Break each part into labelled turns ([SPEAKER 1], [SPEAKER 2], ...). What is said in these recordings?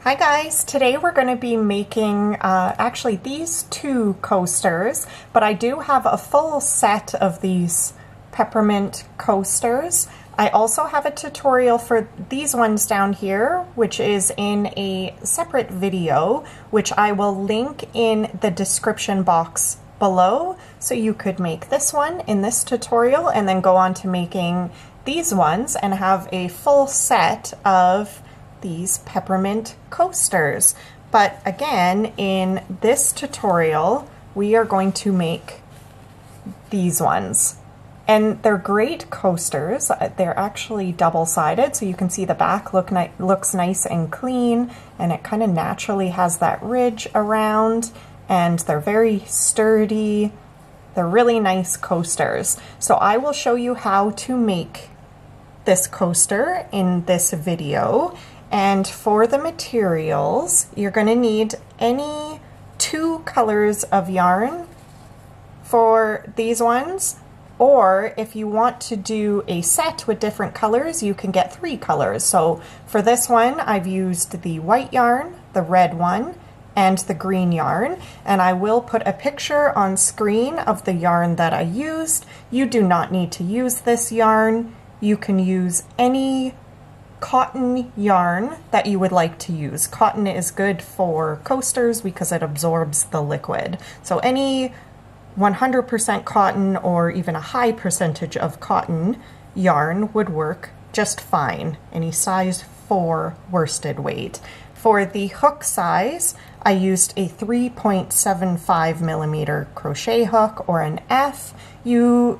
[SPEAKER 1] Hi guys, today we're going to be making actually these two coasters, but I do have a full set of these peppermint coasters. I also have a tutorial for these ones down here, which is in a separate video, which I will link in the description box below. So you could make this one in this tutorial and then go on to making these ones and have a full set of these peppermint coasters. But again, in this tutorial, we are going to make these ones. And they're great coasters. They're actually double-sided, so you can see the back looks nice and clean, and it kind of naturally has that ridge around, and they're very sturdy. They're really nice coasters. So I will show you how to make this coaster in this video. And for the materials, you're going to need any 2 colors of yarn for these ones, or if you want to do a set with different colors, you can get 3 colors. So for this one, I've used the white yarn, the red one, and the green yarn, and I will put a picture on screen of the yarn that I used. You do not need to use this yarn. You can use any cotton yarn that you would like to use. Cotton is good for coasters because it absorbs the liquid. So any 100% cotton or even a high percentage of cotton yarn would work just fine. Any size 4 worsted weight. For the hook size, I used a 3.75 millimeter crochet hook or an F. You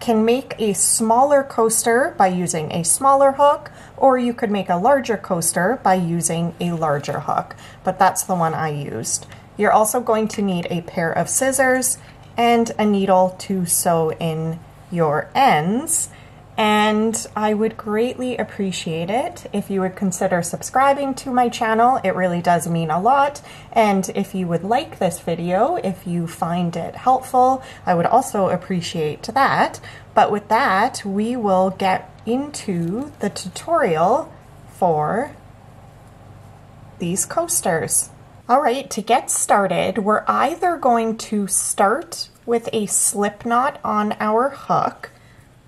[SPEAKER 1] can make a smaller coaster by using a smaller hook, or you could make a larger coaster by using a larger hook, but that's the one I used. You're also going to need a pair of scissors and a needle to sew in your ends, and I would greatly appreciate it if you would consider subscribing to my channel. It really does mean a lot, and if you would like this video, if you find it helpful, I would also appreciate that. But with that, we will get into the tutorial for these coasters. All right, to get started, we're either going to start with a slip knot on our hook.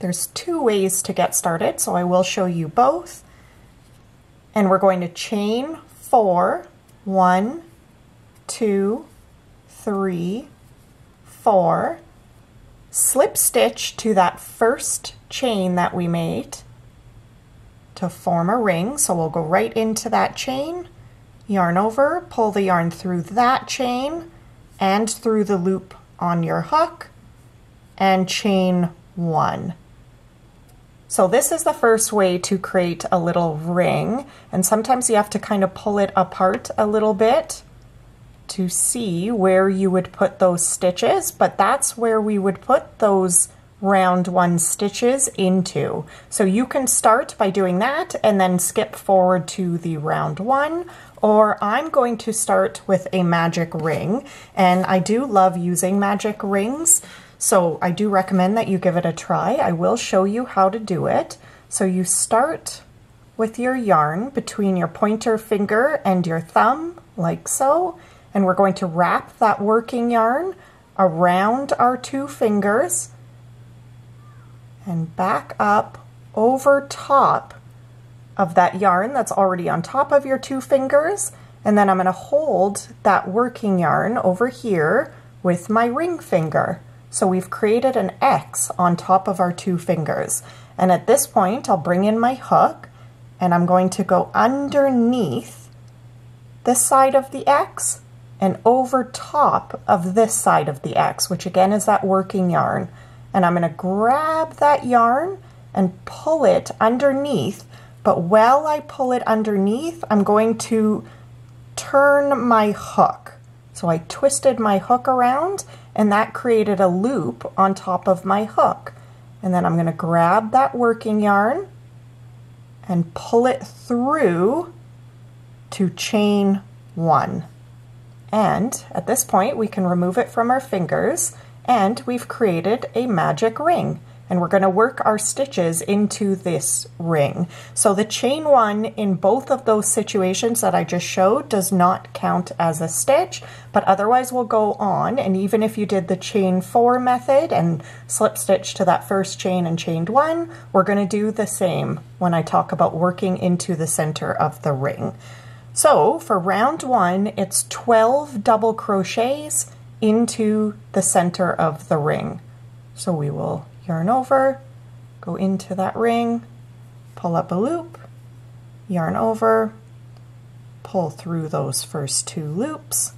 [SPEAKER 1] There's 2 ways to get started, so I will show you both. And we're going to chain 4, 1, 2, 3, 4, slip stitch to that first chain that we made to form a ring. So we'll go right into that chain, yarn over, pull the yarn through that chain and through the loop on your hook, and chain 1. So this is the first way to create a little ring, and sometimes you have to kind of pull it apart a little bit to see where you would put those stitches, but that's where we would put those round 1 stitches into. So you can start by doing that and then skip forward to the round 1, or I'm going to start with a magic ring, and I do love using magic rings. So I do recommend that you give it a try. I will show you how to do it. So you start with your yarn between your pointer finger and your thumb, like so. And we're going to wrap that working yarn around our 2 fingers and back up over top of that yarn that's already on top of your 2 fingers. And then I'm going to hold that working yarn over here with my ring finger. So we've created an X on top of our 2 fingers. And at this point, I'll bring in my hook and I'm going to go underneath this side of the X and over top of this side of the X, which again is that working yarn. And I'm going to grab that yarn and pull it underneath. But while I pull it underneath, I'm going to turn my hook. So I twisted my hook around, and that created a loop on top of my hook. And then I'm going to grab that working yarn and pull it through to chain 1. And at this point, we can remove it from our fingers, and we've created a magic ring. and we're going to work our stitches into this ring. So the chain 1 in both of those situations that I just showed does not count as a stitch, but otherwise will go on. And even if you did the chain 4 method and slip stitch to that first chain and chained 1, we're going to do the same when I talk about working into the center of the ring. So for round 1, it's 12 double crochets into the center of the ring. So we will yarn over, go into that ring, pull up a loop, yarn over, pull through those first 2 loops,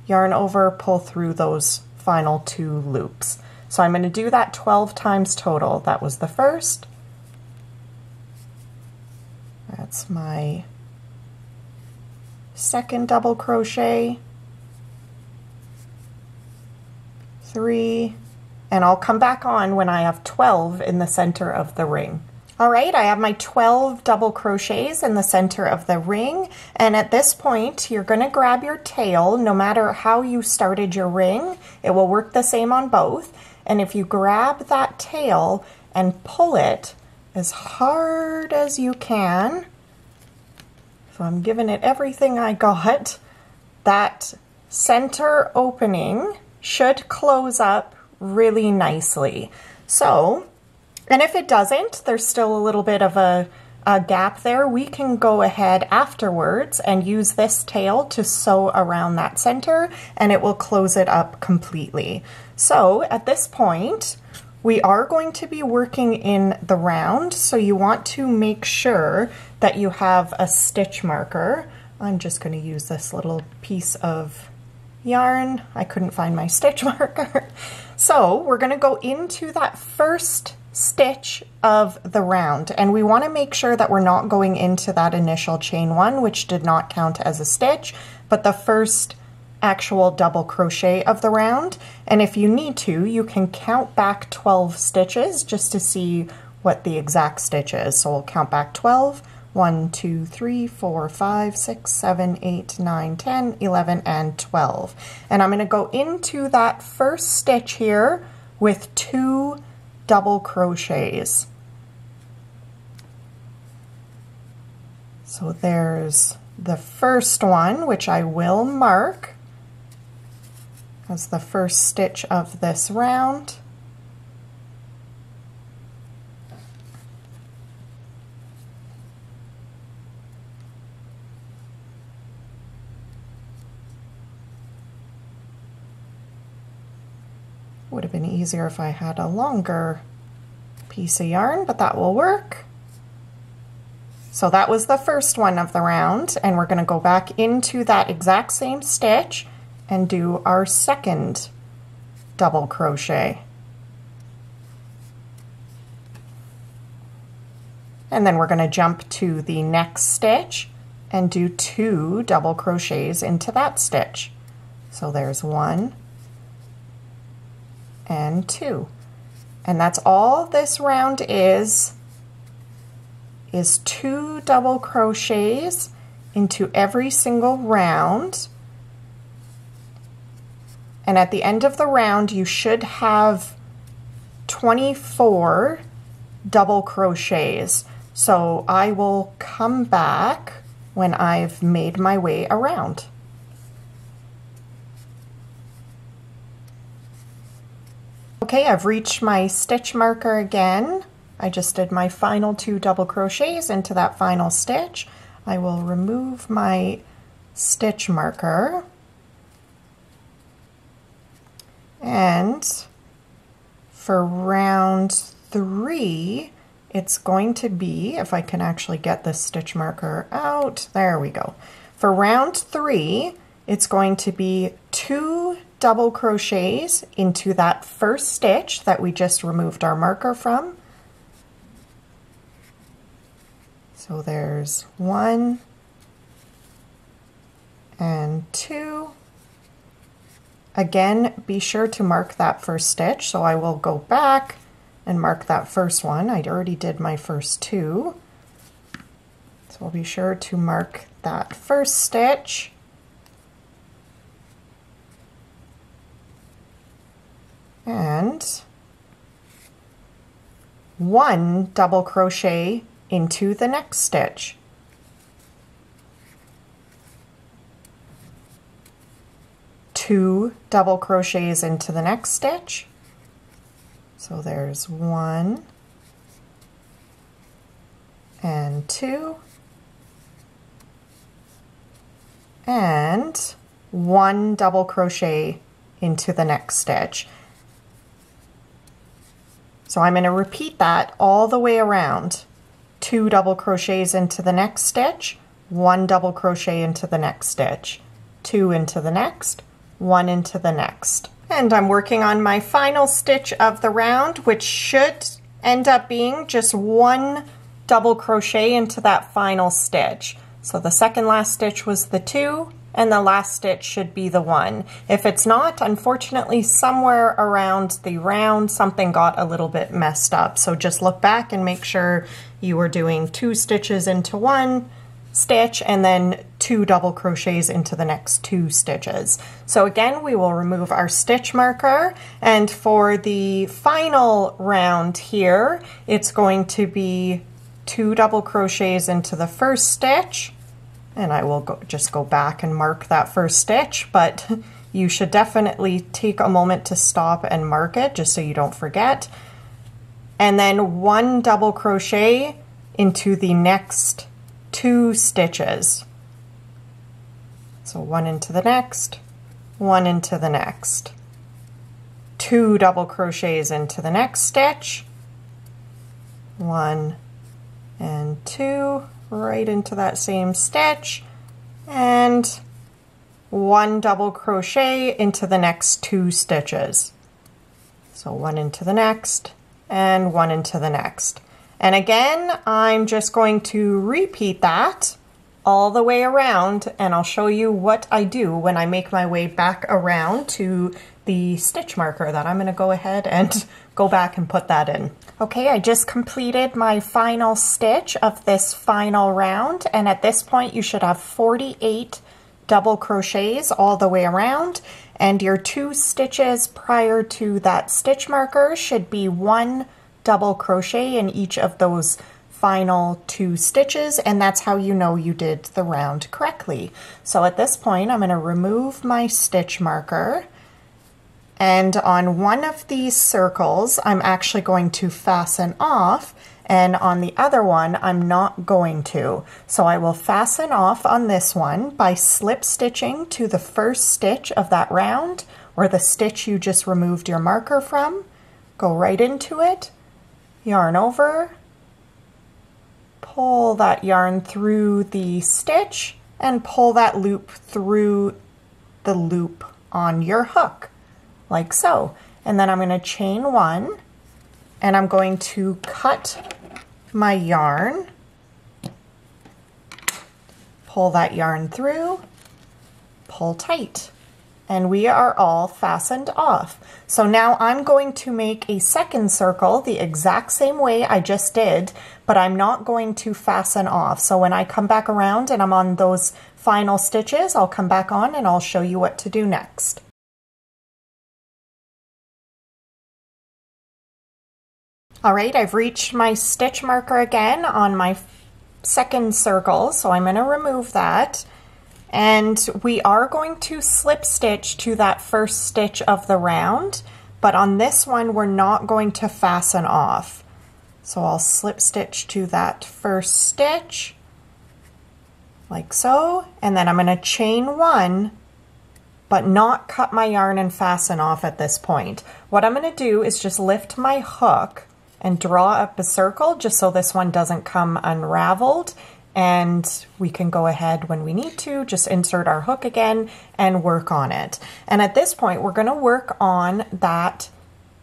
[SPEAKER 1] yarn over, pull through those final 2 loops. So I'm going to do that 12 times total. That was the first. That's my second double crochet, 3, and I'll come back on when I have 12 in the center of the ring. All right, I have my 12 double crochets in the center of the ring, and at this point you're going to grab your tail. No matter how you started your ring, it will work the same on both. And if you grab that tail and pull it as hard as you can, so I'm giving it everything I got, that center opening should close up really nicely. So, and if it doesn't, there's still a little bit of a gap there, we can go ahead afterwards and use this tail to sew around that center, and it will close it up completely. So at this point, we are going to be working in the round, so you want to make sure that you have a stitch marker. I'm just going to use this little piece of yarn. I couldn't find my stitch marker. So we're going to go into that first stitch of the round, and we want to make sure that we're not going into that initial chain 1, which did not count as a stitch, but the first actual double crochet of the round. And if you need to, you can count back 12 stitches just to see what the exact stitch is. So we'll count back 12. 1, 2, 3, 4, 5, 6, 7, 8, 9, 10, 11, and 12. And I'm going to go into that first stitch here with 2 double crochets. So there's the first one, which I will mark as the first stitch of this round. Would have been easier if I had a longer piece of yarn, but that will work. So that was the first one of the round, and we're going to go back into that exact same stitch and do our second double crochet. And then we're going to jump to the next stitch and do 2 double crochets into that stitch. So there's 1 and 2. And that's all this round is 2 double crochets into every single round. And at the end of the round, you should have 24 double crochets. So I will come back when I've made my way around. Okay, I've reached my stitch marker again. I just did my final 2 double crochets into that final stitch. I will remove my stitch marker, and for round 3 it's going to be, if I can actually get this stitch marker out, there we go. For round 3 it's going to be 2 double crochets into that first stitch that we just removed our marker from. So there's 1 and 2. Again, be sure to mark that first stitch. So I will go back and mark that first one. I already did my first 2. So we'll be sure to mark that first stitch. And 1 double crochet into the next stitch. Two double crochets into the next stitch. So there's 1 and 2 and 1 double crochet into the next stitch. So I'm going to repeat that all the way around. 2 double crochets into the next stitch, 1 double crochet into the next stitch, 2 into the next, 1 into the next. And I'm working on my final stitch of the round, which should end up being just 1 double crochet into that final stitch. So the second last stitch was the 2, and the last stitch should be the 1. If it's not, unfortunately, somewhere around the round, something got a little bit messed up. So just look back and make sure you are doing 2 stitches into 1 stitch and then 2 double crochets into the next 2 stitches. So again, we will remove our stitch marker, and for the final round here, it's going to be 2 double crochets into the first stitch, and I will just go back and mark that first stitch, but you should definitely take a moment to stop and mark it just so you don't forget. And then 1 double crochet into the next 2 stitches. So 1 into the next, 1 into the next. 2 double crochets into the next stitch. 1 and 2 right into that same stitch, and 1 double crochet into the next 2 stitches. So 1 into the next and 1 into the next. And again, I'm just going to repeat that all the way around, and I'll show you what I do when I make my way back around to the stitch marker that I'm going to go ahead and go back and put that in. Okay, I just completed my final stitch of this final round, and at this point you should have 48 double crochets all the way around, and your 2 stitches prior to that stitch marker should be 1 double crochet in each of those final 2 stitches, and that's how you know you did the round correctly. So at this point I'm going to remove my stitch marker, and on one of these circles I'm actually going to fasten off, and on the other one I'm not going to. So I will fasten off on this one by slip stitching to the first stitch of that round, or the stitch you just removed your marker from. Go right into it, yarn over, pull that yarn through the stitch, and pull that loop through the loop on your hook, like so. And then I'm going to chain 1, and I'm going to cut my yarn, pull that yarn through, pull tight, and we are all fastened off. So now I'm going to make a second circle the exact same way I just did, but I'm not going to fasten off. So when I come back around and I'm on those final stitches, I'll come back on and I'll show you what to do next. All right, I've reached my stitch marker again on my second circle, so I'm going to remove that. And we are going to slip stitch to that first stitch of the round, but on this one we're not going to fasten off. So I'll slip stitch to that first stitch, like so, and then I'm going to chain 1, but not cut my yarn and fasten off at this point. What I'm going to do is just lift my hook and draw up a circle just so this one doesn't come unraveled, and we can go ahead when we need to just insert our hook again and work on it. And at this point we're going to work on that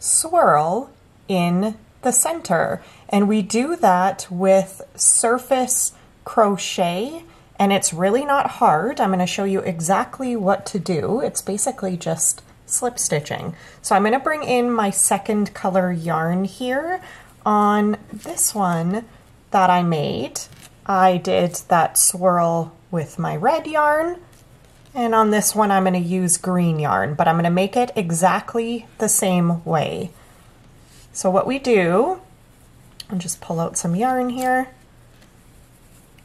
[SPEAKER 1] swirl in the center, and we do that with surface crochet, and it's really not hard. I'm going to show you exactly what to do. It's basically just slip stitching. So I'm going to bring in my second color yarn here. On this one that I made, I did that swirl with my red yarn, and on this one I'm going to use green yarn, but I'm going to make it exactly the same way. So what we do and just pull out some yarn here,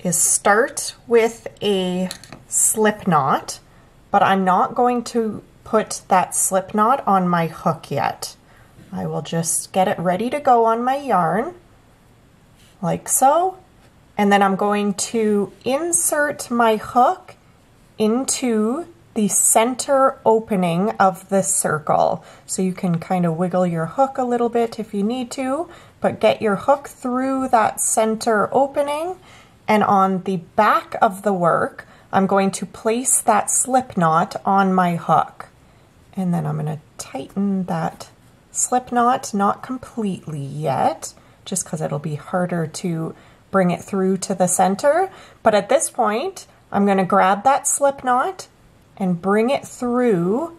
[SPEAKER 1] is start with a slip knot, but I'm not going to put that slip knot on my hook yet. I will just get it ready to go on my yarn, like so, and then I'm going to insert my hook into the center opening of the circle. So you can kind of wiggle your hook a little bit if you need to, but get your hook through that center opening, and on the back of the work, I'm going to place that slip knot on my hook. And then I'm going to tighten that slip knot, not completely yet, just because it'll be harder to bring it through to the center. But at this point, I'm going to grab that slip knot and bring it through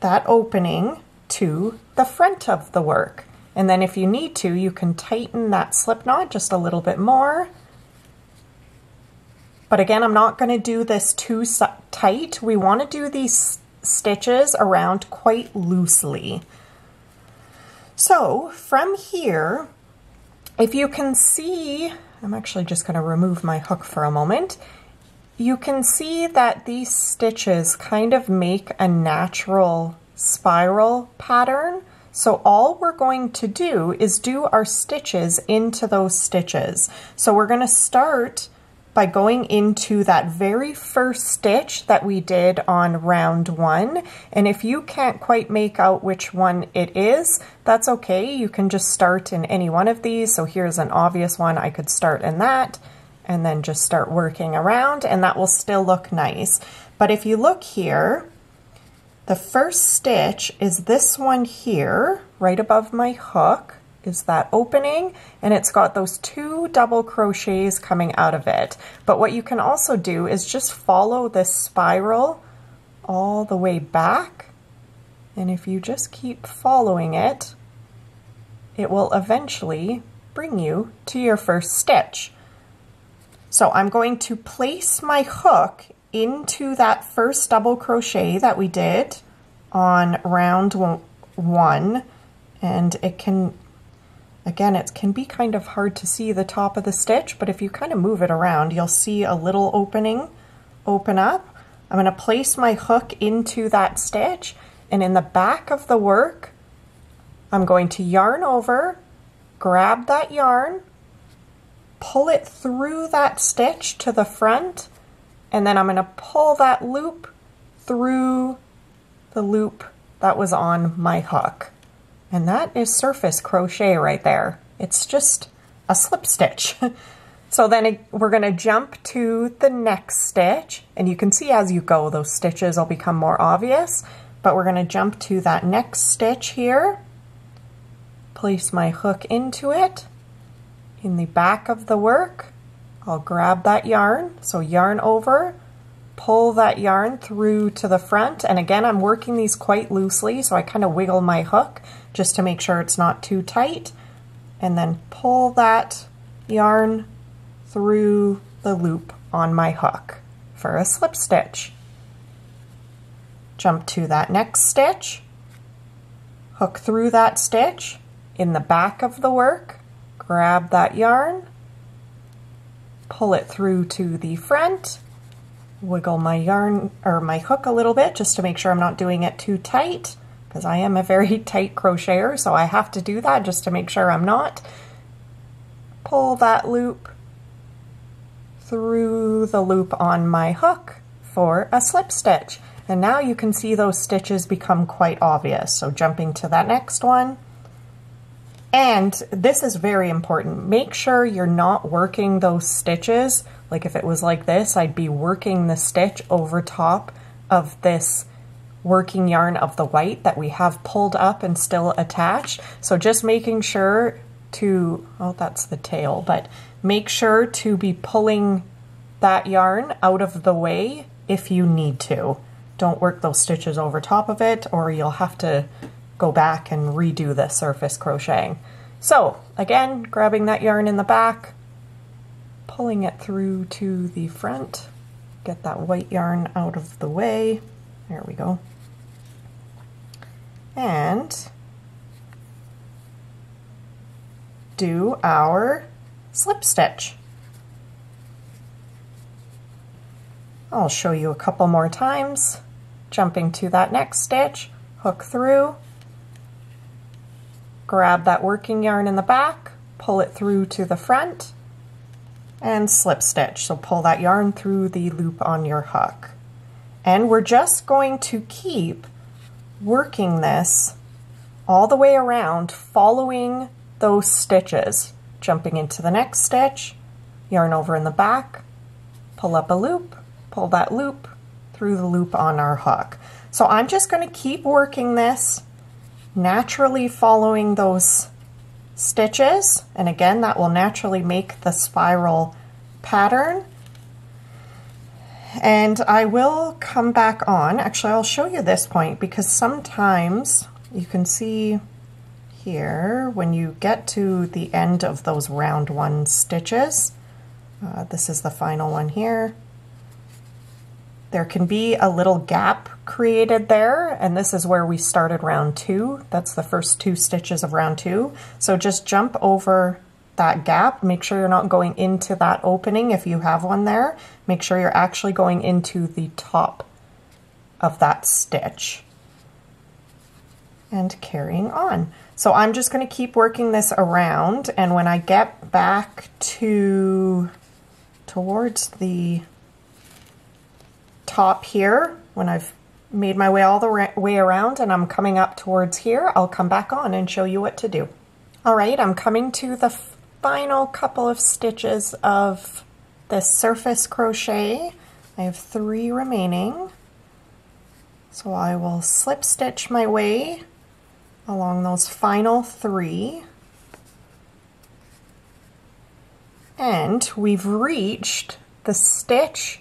[SPEAKER 1] that opening to the front of the work. And then if you need to, you can tighten that slip knot just a little bit more. But again, I'm not going to do this too tight. We want to do these stitches around quite loosely. So from here, if you can see, I'm actually just going to remove my hook for a moment. You can see that these stitches kind of make a natural spiral pattern. So all we're going to do is do our stitches into those stitches. So we're going to start by going into that very first stitch that we did on round 1. And if you can't quite make out which one it is, that's okay. You can just start in any one of these. So here's an obvious one. I could start in that and then just start working around, and that will still look nice. But if you look here, the first stitch is this one here, right above my hook is that opening, and it's got those 2 double crochets coming out of it. But what you can also do is just follow this spiral all the way back, and if you just keep following it, it will eventually bring you to your first stitch. So I'm going to place my hook into that first double crochet that we did on round 1, and it can, again, it can be kind of hard to see the top of the stitch, but if you kind of move it around, you'll see a little opening open up. I'm going to place my hook into that stitch, and in the back of the work, I'm going to yarn over, grab that yarn, pull it through that stitch to the front, and then I'm going to pull that loop through the loop that was on my hook. And that is surface crochet right there. It's just a slip stitch. So then we're going to jump to the next stitch, and you can see as you go those stitches will become more obvious, but we're going to jump to that next stitch here, place my hook into it. In the back of the work, I'll grab that yarn, so yarn over, pull that yarn through to the front, and again I'm working these quite loosely, so I kind of wiggle my hook just to make sure it's not too tight, and then pull that yarn through the loop on my hook for a slip stitch. Jump to that next stitch, hook through that stitch, in the back of the work, grab that yarn, pull it through to the front, wiggle my yarn or my hook a little bit just to make sure I'm not doing it too tight, because I am a very tight crocheter, so I have to do that just to make sure I'm not. Pull that loop through the loop on my hook for a slip stitch. And now you can see those stitches become quite obvious. So jumping to that next one. And this is very important. Make sure you're not working those stitches. Like if it was like this, I'd be working the stitch over top of this working yarn of the white that we have pulled up and still attached. So just making sure to, oh, that's the tail, but make sure to be pulling that yarn out of the way if you need to. Don't work those stitches over top of it, or you'll have to go back and redo the surface crocheting. So again, grabbing that yarn in the back, pulling it through to the front, get that white yarn out of the way. There we go. And do our slip stitch. I'll show you a couple more times. Jumping to that next stitch, hook through, grab that working yarn in the back, pull it through to the front, and slip stitch. So pull that yarn through the loop on your hook. And we're just going to keep working this all the way around, following those stitches. Jumping into the next stitch, yarn over in the back, pull up a loop, pull that loop through the loop on our hook. So I'm just going to keep working this, naturally following those stitches, and again that will naturally make the spiral pattern. And I will come back on, actually I'll show you this point, because sometimes you can see here when you get to the end of those round 1 stitches, this is the final one here, there can be a little gap created there, and this is where we started round 2. That's the first 2 stitches of round 2. So just jump over that gap. Make sure you're not going into that opening if you have one there. Make sure you're actually going into the top of that stitch. And carrying on. So I'm just going to keep working this around, and when I get back towards the top here, when I've made my way all the way around and I'm coming up towards here, I'll come back on and show you what to do. All right, I'm coming to the final couple of stitches of this surface crochet. I have 3 remaining. So I will slip stitch my way along those final 3. And we've reached the stitch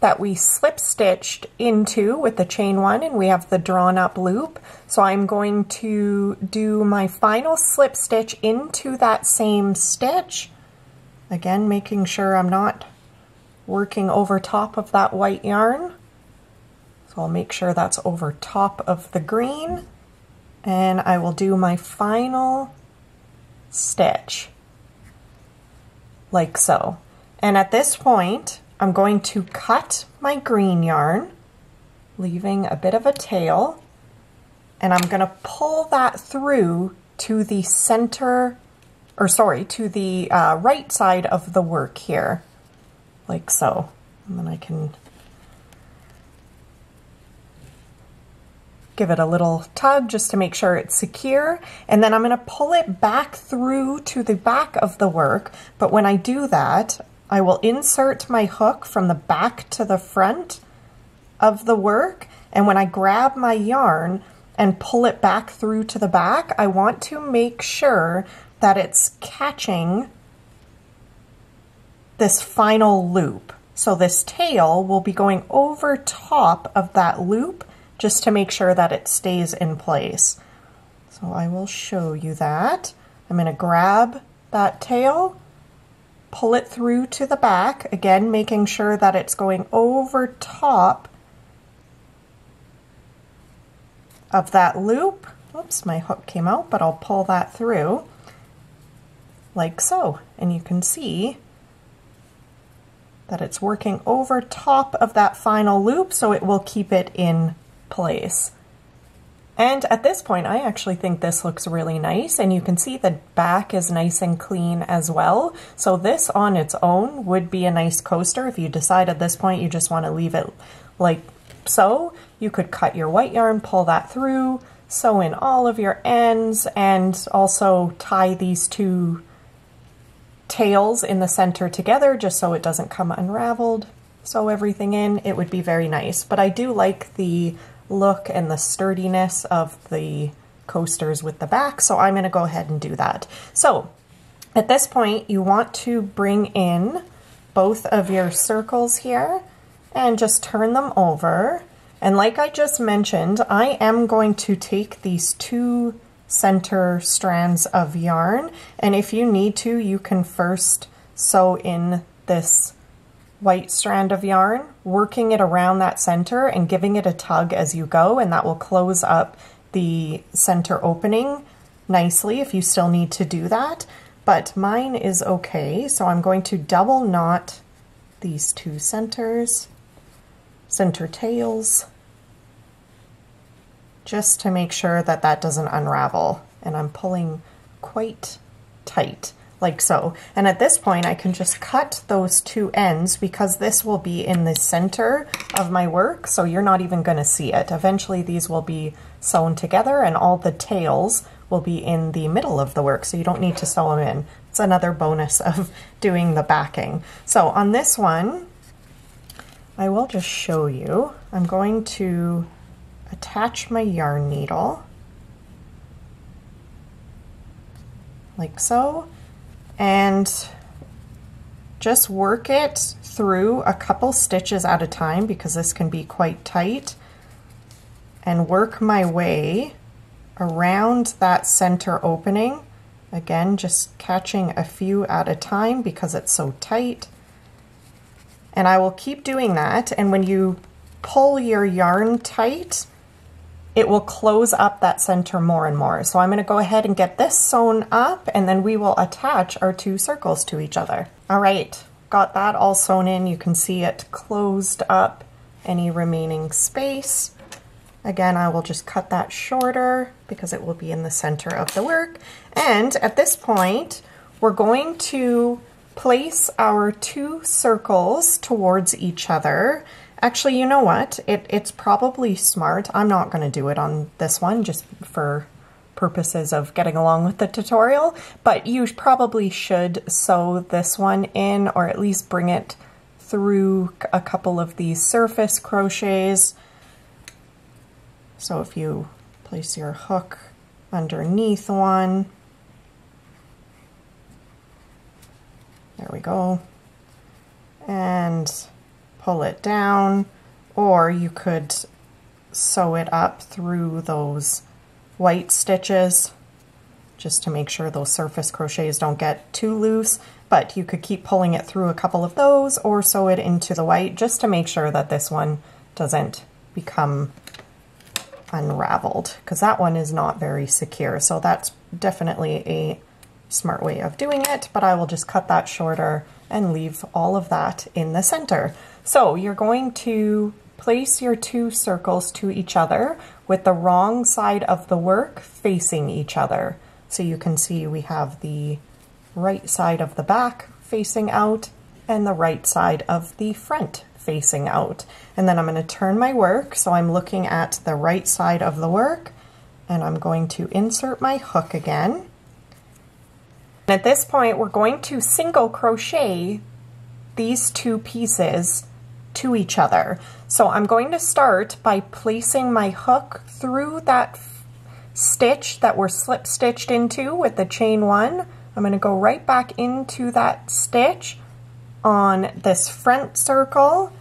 [SPEAKER 1] that we slip stitched into with the chain 1, and we have the drawn up loop. So I'm going to do my final slip stitch into that same stitch. Again, making sure I'm not working over top of that white yarn. So I'll make sure that's over top of the green, and I will do my final stitch like so. And at this point, I'm going to cut my green yarn, leaving a bit of a tail, and I'm going to pull that through to the center, or sorry, to the right side of the work here, like so. And then I can give it a little tug just to make sure it's secure, and then I'm going to pull it back through to the back of the work. But when I do that, I will insert my hook from the back to the front of the work, and when I grab my yarn and pull it back through to the back, I want to make sure that it's catching this final loop. So this tail will be going over top of that loop just to make sure that it stays in place. So I will show you that. I'm going to grab that tail, pull it through to the back, again making sure that it's going over top of that loop. Oops, my hook came out, but I'll pull that through like so. And you can see that it's working over top of that final loop, so it will keep it in place. And at this point, I actually think this looks really nice, and you can see the back is nice and clean as well. So this on its own would be a nice coaster. If you decide at this point you just want to leave it like so, you could cut your white yarn, pull that through, sew in all of your ends, and also tie these 2 tails in the center together just so it doesn't come unraveled. Sew everything in, it would be very nice. But I do like the look and the sturdiness of the coasters with the back, so I'm going to go ahead and do that. So at this point, you want to bring in both of your circles here and just turn them over. And like I just mentioned, I am going to take these 2 center strands of yarn, and if you need to, you can first sew in this white strand of yarn, working it around that center and giving it a tug as you go, and that will close up the center opening nicely if you still need to do that, but mine is okay. So I'm going to double knot these two center tails, just to make sure that that doesn't unravel. And I'm pulling quite tight, like so. And at this point, I can just cut those two ends because this will be in the center of my work, so you're not even going to see it. Eventually, these will be sewn together and all the tails will be in the middle of the work, so you don't need to sew them in. It's another bonus of doing the backing. So on this one, I will just show you. I'm going to attach my yarn needle like so, and just work it through a couple stitches at a time because this can be quite tight, and work my way around that center opening. Again, just catching a few at a time because it's so tight. And I will keep doing that, and when you pull your yarn tight, it will close up that center more and more. So I'm going to go ahead and get this sewn up, and then we will attach our two circles to each other. All right, got that all sewn in. You can see it closed up any remaining space. Again, I will just cut that shorter because it will be in the center of the work. And at this point, we're going to place our two circles towards each other. Actually, you know what? It's probably smart. I'm not going to do it on this one just for purposes of getting along with the tutorial, but you probably should sew this one in, or at least bring it through a couple of these surface crochets. So if you place your hook underneath one, there we go, and pull it down, or you could sew it up through those white stitches just to make sure those surface crochets don't get too loose, but you could keep pulling it through a couple of those or sew it into the white just to make sure that this one doesn't become unraveled, because that one is not very secure. So that's definitely a smart way of doing it, but I will just cut that shorter and leave all of that in the center. So you're going to place your two circles to each other with the wrong side of the work facing each other. So you can see we have the right side of the back facing out and the right side of the front facing out. And then I'm going to turn my work so I'm looking at the right side of the work, and I'm going to insert my hook again. And at this point, we're going to single crochet these two pieces to each other. So I'm going to start by placing my hook through that stitch that we're slip stitched into with the chain one. I'm going to go right back into that stitch on this front circle,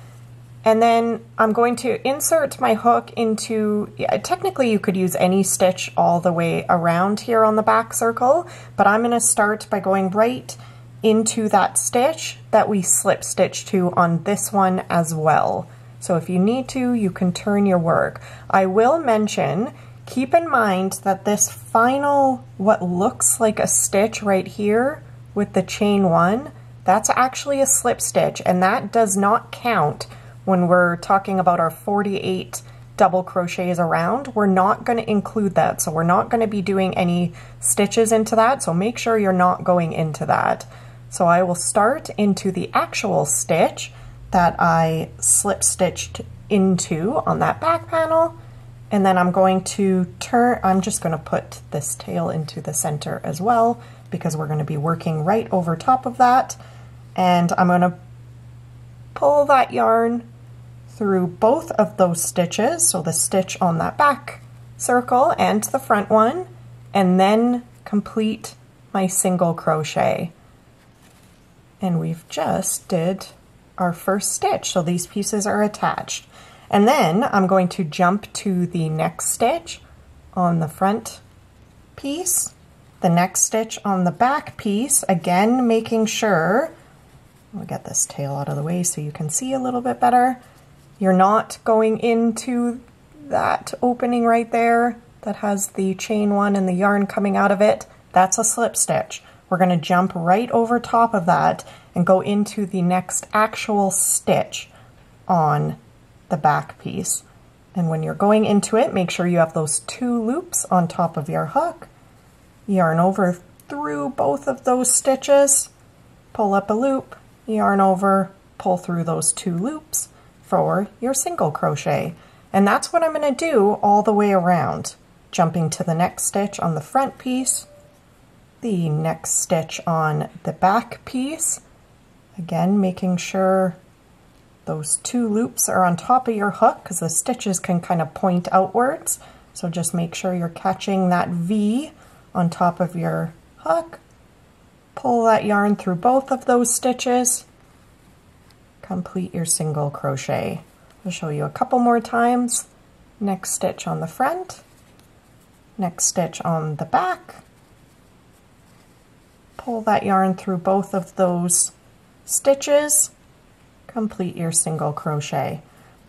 [SPEAKER 1] and then I'm going to insert my hook into, technically you could use any stitch all the way around here on the back circle, but I'm going to start by going right into that stitch that we slip stitched to on this one as well. So if you need to, you can turn your work. I will mention, keep in mind that this final, what looks like a stitch right here with the chain one, that's actually a slip stitch, and that does not count when we're talking about our 48 double crochets around. We're not going to include that, so we're not going to be doing any stitches into that, so make sure you're not going into that. So I will start into the actual stitch that I slip stitched into on that back panel, and then I'm going to turn, I'm just going to put this tail into the center as well because we're going to be working right over top of that, and I'm going to pull that yarn through both of those stitches, so the stitch on that back circle and the front one, and then complete my single crochet. And we've just did our first stitch, so these pieces are attached. And then I'm going to jump to the next stitch on the front piece, the next stitch on the back piece, again making sure, I'll get this tail out of the way so you can see a little bit better, you're not going into that opening right there. that has the chain one and the yarn coming out of it, that's a slip stitch. We're going to jump right over top of that and go into the next actual stitch on the back piece. And when you're going into it, make sure you have those 2 loops on top of your hook. Yarn over through both of those stitches, pull up a loop, yarn over, pull through those 2 loops for your single crochet. And that's what I'm going to do all the way around, jumping to the next stitch on the front piece, the next stitch on the back piece, again making sure those 2 loops are on top of your hook because the stitches can kind of point outwards. So just make sure you're catching that V on top of your hook. Pull that yarn through both of those stitches. Complete your single crochet. I'll show you a couple more times. Next stitch on the front. Next stitch on the back. Pull that yarn through both of those stitches. Complete your single crochet.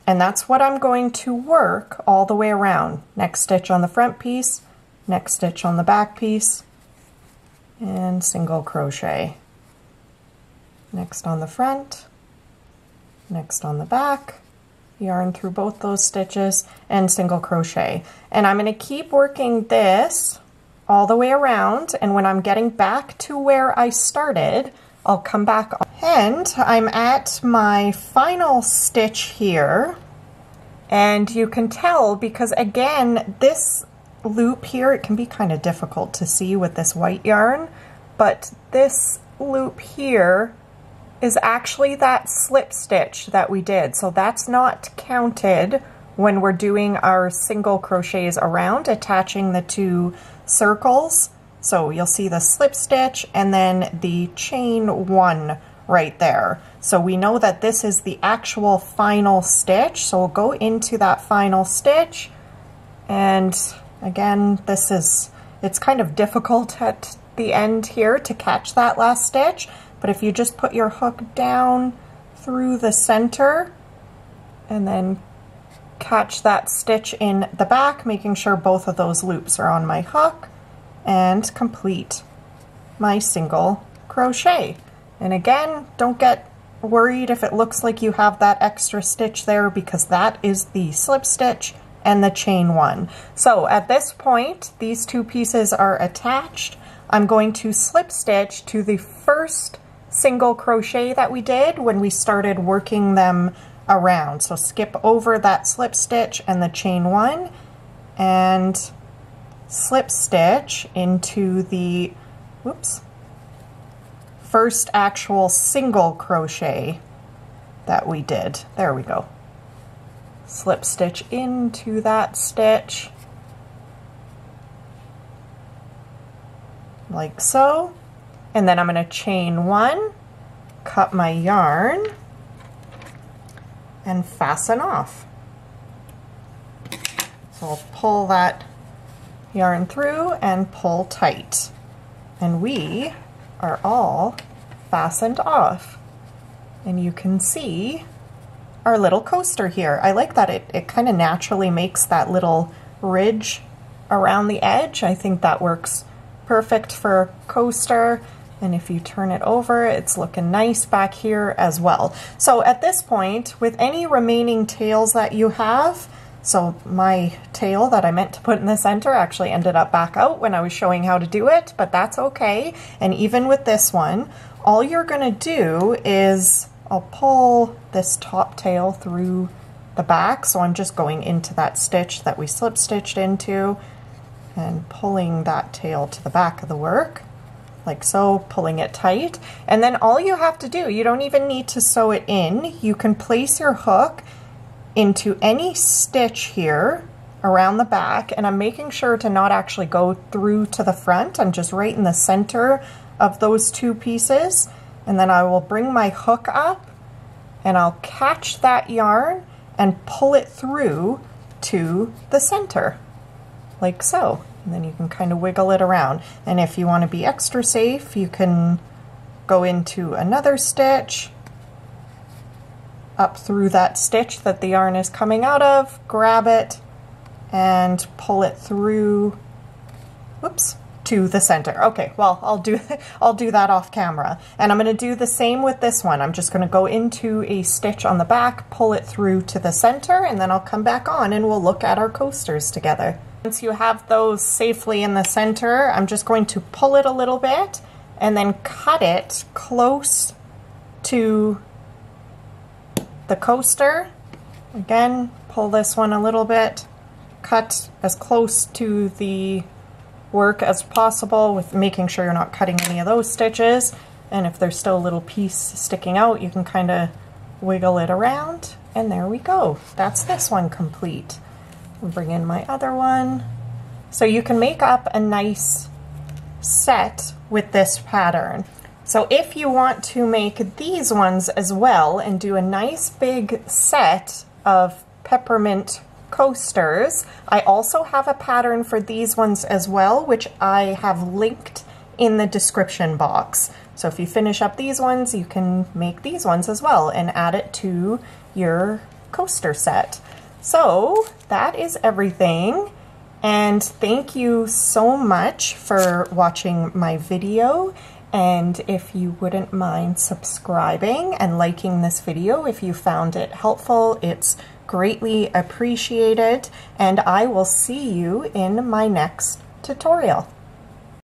[SPEAKER 1] And that's what I'm going to work all the way around. Next stitch on the front piece, next stitch on the back piece, and single crochet. Next on the front, next on the back, yarn through both those stitches, and single crochet. And I'm going to keep working this all the way around, and when I'm getting back to where I started, I'll come back on. And I'm at my final stitch here, and you can tell because again this loop here, it can be kind of difficult to see with this white yarn, but this loop here is actually that slip stitch that we did, so that's not counted when we're doing our single crochets around attaching the 2 circles. So you'll see the slip stitch and then the chain 1 right there. So we know that this is the actual final stitch. So we'll go into that final stitch. And again, it's kind of difficult at the end here to catch that last stitch. But if you just put your hook down through the center and then catch that stitch in the back, making sure both of those loops are on my hook, and complete my single crochet. And again, don't get worried if it looks like you have that extra stitch there because that is the slip stitch and the chain 1. So at this point, these 2 pieces are attached. I'm going to slip stitch to the first single crochet that we did when we started working them around. So skip over that slip stitch and the chain 1 and slip stitch into the first actual single crochet that we did. There we go. Slip stitch into that stitch like so, and then I'm going to chain 1, cut my yarn, and fasten off. So I'll pull that yarn through and pull tight, and we are all fastened off, and you can see our little coaster here. I like that it kind of naturally makes that little ridge around the edge. I think that works perfect for coaster, and if you turn it over, it's looking nice back here as well. So at this point, with any remaining tails that you have, so my tail that I meant to put in the center actually ended up back out when I was showing how to do it, but that's okay. And even with this one, all you're gonna do is, I'll pull this top tail through the back, so I'm just going into that stitch that we slip stitched into and pulling that tail to the back of the work, like so, pulling it tight. And then all you have to do, you don't even need to sew it in, you can place your hook into any stitch here around the back, and I'm making sure to not actually go through to the front. I'm just right in the center of those 2 pieces, and then I will bring my hook up and I'll catch that yarn and pull it through to the center like so, and then you can kind of wiggle it around. And if you want to be extra safe, you can go into another stitch up through that stitch that the yarn is coming out of, grab it, and pull it through, whoops, to the center. Okay, well, I'll do that off camera. And I'm going to do the same with this one. I'm just going to go into a stitch on the back, pull it through to the center, and then I'll come back on and we'll look at our coasters together. Once you have those safely in the center, I'm just going to pull it a little bit and then cut it close to the coaster. Again, pull this one a little bit, cut as close to the work as possible, with making sure you're not cutting any of those stitches. And if there's still a little piece sticking out, you can kind of wiggle it around, and there we go. That's this one complete. I'll bring in my other one. So you can make up a nice set with this pattern. So if you want to make these ones as well and do a nice big set of peppermint coasters, I also have a pattern for these ones as well, which I have linked in the description box. So if you finish up these ones, you can make these ones as well and add it to your coaster set. So that is everything. And thank you so much for watching my video. And if you wouldn't mind subscribing and liking this video if you found it helpful, it's greatly appreciated, and I will see you in my next tutorial.